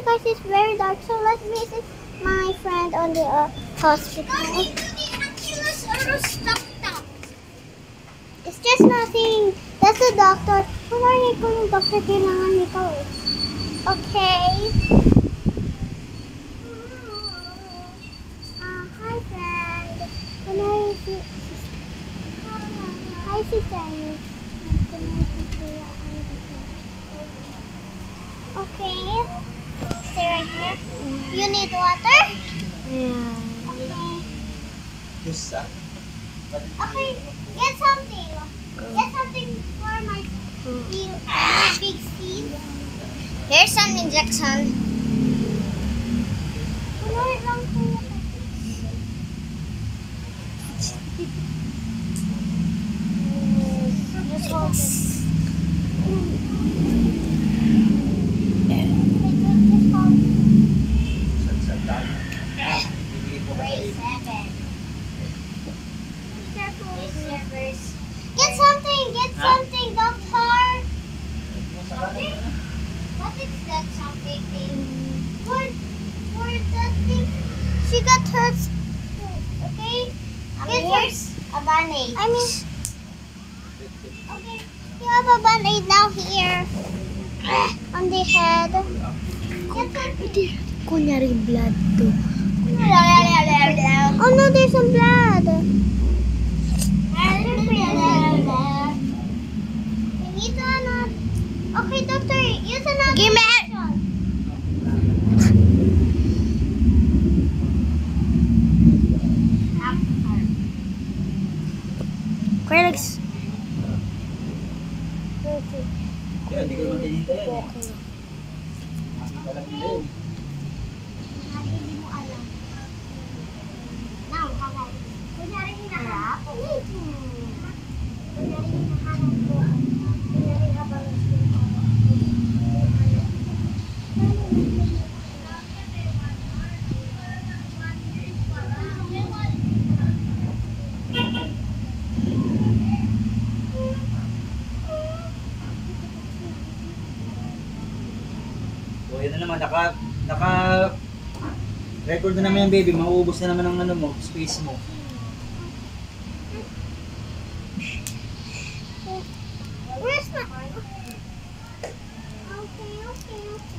because it's very dark. So let's visit my friend on the hospital. It's just nothing. That's the doctor. Kunwari ko yung doctor, kailangan ikaw eh. Okay. Hi friend. Kunwari si... Hi sister. Okay. Stay right here. You need water? Yeah. Okay. Okay. Get something. Get something for my big seed. Here's some injection. Kunwari lang po. Just hold it. Get something, doctor. What is that something thing? For that thing, she got hurt. Okay. Here's a band-aid. Okay. You have a band-aid now here on the head. Kunyari blood to. Oh no, there's some blood. We need another. Okay, doctor, use another. Give me. Felix. Hindi ko naman dito yan. Hindi mo alam. Now, kakay. Kunyari hinahanap ko. Kunyari hinahanap ko. Kunyari habang So, yun na naman, record na naman yung baby, mauubos na naman ang ano mo, space mo. Where's my... Okay.